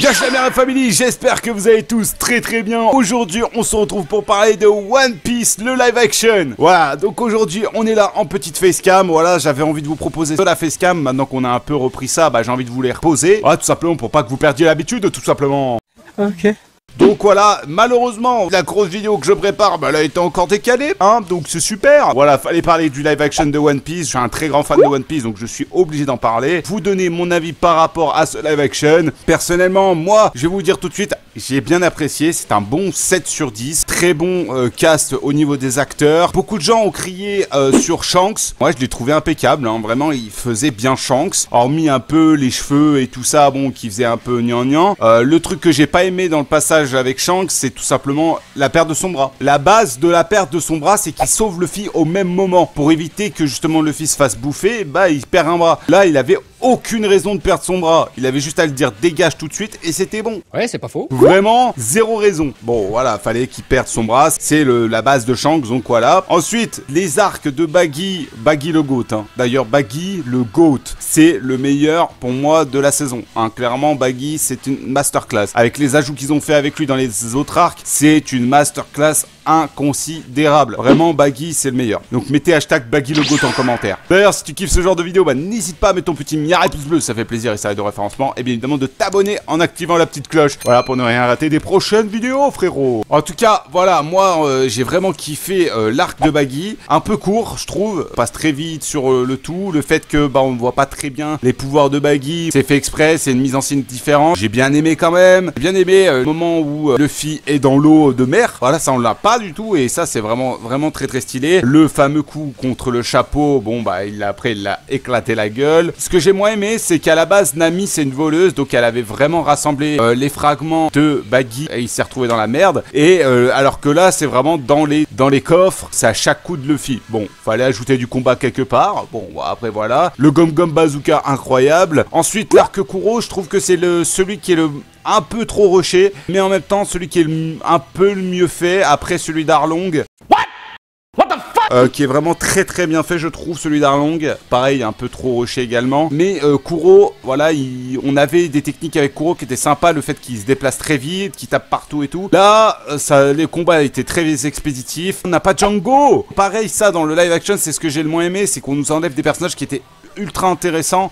Bienvenue la famille, j'espère que vous allez tous très bien. Aujourd'hui on se retrouve pour parler de One Piece, le live action. Voilà, donc aujourd'hui on est là en petite facecam. Voilà, j'avais envie de vous proposer de la facecam. Maintenant qu'on a un peu repris ça, j'ai envie de vous les reposer. Voilà, tout simplement pour pas que vous perdiez l'habitude, tout simplement. Ok. Donc voilà, malheureusement, la grosse vidéo que je prépare, elle a été encore décalée, hein, donc c'est super. Voilà, fallait parler du live action de One Piece, je suis un très grand fan de One Piece, donc je suis obligé d'en parler. Vous donner mon avis par rapport à ce live action. Personnellement, moi, je vais vous dire tout de suite, j'ai bien apprécié, c'est un bon 7 sur 10. Très bon cast au niveau des acteurs. Beaucoup de gens ont crié sur Shanks. Moi, je l'ai trouvé impeccable, hein, vraiment, il faisait bien Shanks. Hormis un peu les cheveux et tout ça, bon, qui faisait un peu gnangnan. Le truc que j'ai pas aimé dans le passage avec Shanks, c'est tout simplement la perte de son bras. La base de la perte de son bras, c'est qu'il sauve Luffy au même moment. Pour éviter que justement Luffy se fasse bouffer, il perd un bras. Là, il avait aucune raison de perdre son bras. Il avait juste à le dire dégage tout de suite et c'était bon. Ouais, c'est pas faux. Vraiment, zéro raison. Bon, voilà, fallait qu'il perde son bras. C'est la base de Shanks, donc voilà. Ensuite, les arcs de Baggy le GOAT. Hein. D'ailleurs, Baggy le GOAT, c'est le meilleur pour moi de la saison. Hein. Clairement, Baggy, c'est une masterclass. Avec les ajouts qu'ils ont fait avec lui dans les autres arcs, c'est une masterclass inconsidérable. Vraiment, Baggy, c'est le meilleur. Donc, mettez hashtag Baggy le GOAT en commentaire. D'ailleurs, si tu kiffes ce genre de vidéo, n'hésite pas à mettre ton petit et pouce bleu, ça fait plaisir et ça aide au référencement. Et bien évidemment de t'abonner en activant la petite cloche. Voilà, pour ne rien rater des prochaines vidéos, frérot. En tout cas, voilà, moi j'ai vraiment kiffé l'arc de Baggy. Un peu court, je trouve. On passe très vite sur le tout. Le fait que on ne voit pas très bien les pouvoirs de Baggy, c'est fait exprès, c'est une mise en scène différente. J'ai bien aimé quand même. J'ai bien aimé le moment où Luffy est dans l'eau de mer. Voilà, ça on l'a pas du tout et ça c'est vraiment très stylé. Le fameux coup contre le chapeau, après il a éclaté la gueule. Ce que j'ai moins aimé, c'est qu'à la base Nami c'est une voleuse, donc elle avait vraiment rassemblé les fragments de Baggy et il s'est retrouvé dans la merde. Et alors que là c'est vraiment dans les coffres, c'est à chaque coup de Luffy. Bon, fallait ajouter du combat quelque part. Bon, après voilà. Le Gom Gom Bazooka incroyable. Ensuite l'arc Kuro, je trouve que c'est celui qui est un peu trop rushé, mais en même temps celui qui est un peu le mieux fait après celui d'Arlong. Qui est vraiment très bien fait, je trouve, celui d'Arlong. Pareil, un peu trop rushé également. Mais Kuro, voilà, on avait des techniques avec Kuro qui étaient sympas. Le fait qu'il se déplace très vite, qu'il tape partout et tout. Là, les combats étaient très expéditifs. On n'a pas Django. Pareil, ça, dans le live action, c'est ce que j'ai le moins aimé. C'est qu'on nous enlève des personnages qui étaient ultra intéressant,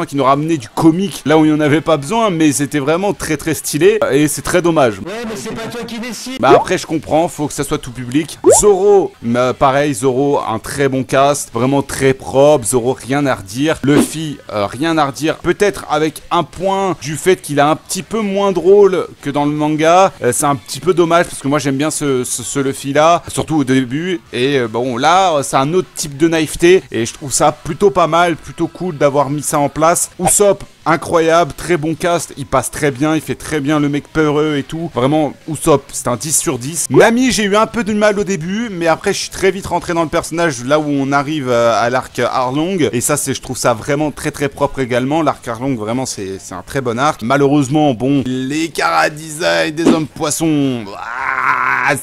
qui nous ramenait du comique là où il n'y en avait pas besoin, mais c'était vraiment très stylé et c'est très dommage. Ouais, mais c'est pas toi qui décide. Après je comprends, faut que ça soit tout public. Zoro, pareil, Zoro, un très bon cast, vraiment très propre. Zoro, rien à redire. Luffy, rien à redire. Peut-être avec un point du fait qu'il est un petit peu moins drôle que dans le manga. C'est un petit peu dommage parce que moi j'aime bien ce Luffy là, surtout au début. Et là, c'est un autre type de naïveté et je trouve ça plutôt pas mal, plutôt cool d'avoir mis ça en place. Usopp, incroyable, très bon cast, il passe très bien, il fait très bien le mec peureux et tout. Vraiment, Usopp, c'est un 10 sur 10. Nami, j'ai eu un peu de mal au début, mais après je suis très vite rentré dans le personnage là où on arrive à l'arc Arlong. Et ça, je trouve ça vraiment très propre également. L'arc Arlong, vraiment, c'est un très bon arc. Malheureusement, les chara-design des hommes poissons,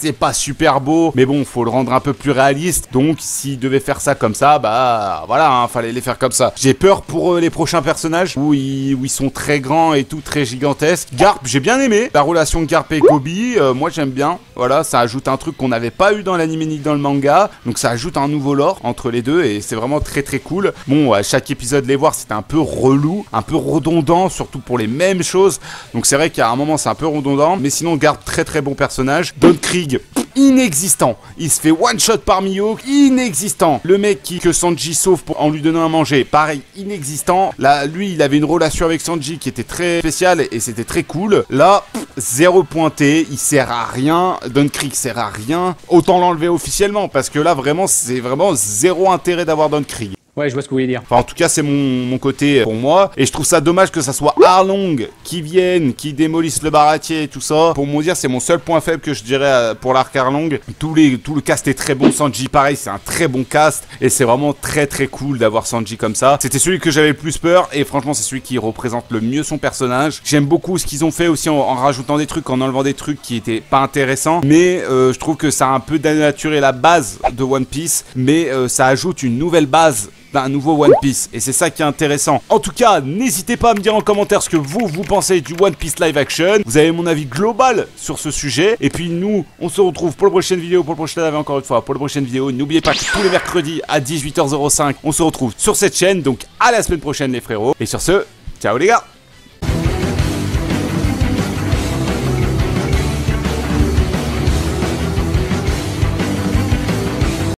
c'est pas super beau, mais bon, faut le rendre un peu plus réaliste. Donc, s'il devait faire ça comme ça, voilà, hein, fallait les faire comme ça. J'ai peur pour les prochains personnages où ils sont très grands et tout, très gigantesques. Garp, j'ai bien aimé la relation Garp et Koby. Moi, j'aime bien. Voilà, ça ajoute un truc qu'on n'avait pas eu dans l'anime ni dans le manga. Donc, ça ajoute un nouveau lore entre les deux et c'est vraiment très cool. Bon, à chaque épisode, les voir, c'était un peu relou, un peu redondant, surtout pour les mêmes choses. Donc, c'est vrai qu'à un moment, c'est un peu redondant. Mais sinon, Garp, très bon personnage. Don Krieg, inexistant. Il se fait one shot par Mihawk, inexistant. Le mec que Sanji sauve en lui donnant à manger, pareil, inexistant. Là, lui, il avait une relation avec Sanji qui était très spéciale et c'était très cool. Là, zéro pointé, il sert à rien. Don Krieg sert à rien. Autant l'enlever officiellement parce que là, vraiment, c'est vraiment zéro intérêt d'avoir Don Krieg. Ouais, je vois ce que vous voulez dire. Enfin, en tout cas, c'est mon côté pour moi. Et je trouve ça dommage que ça soit Arlong qui vienne, qui démolisse le baratier et tout ça. Pour me dire, c'est mon seul point faible que je dirais pour l'arc Arlong. Tout le cast est très bon. Sanji, pareil, c'est un très bon cast. Et c'est vraiment très cool d'avoir Sanji comme ça. C'était celui que j'avais le plus peur. Et franchement, c'est celui qui représente le mieux son personnage. J'aime beaucoup ce qu'ils ont fait aussi en rajoutant des trucs, en enlevant des trucs qui étaient pas intéressants. Mais je trouve que ça a un peu dénaturé la base de One Piece. Mais ça ajoute une nouvelle base d'un nouveau One Piece. Et c'est ça qui est intéressant. En tout cas, n'hésitez pas à me dire en commentaire ce que vous pensez du One Piece live action. Vous avez mon avis global sur ce sujet. Et puis nous, on se retrouve pour la prochaine vidéo, pour le prochain live encore une fois, pour la prochaine vidéo. N'oubliez pas que tous les mercredis à 18h05, on se retrouve sur cette chaîne. Donc à la semaine prochaine les frérots. Et sur ce, ciao les gars!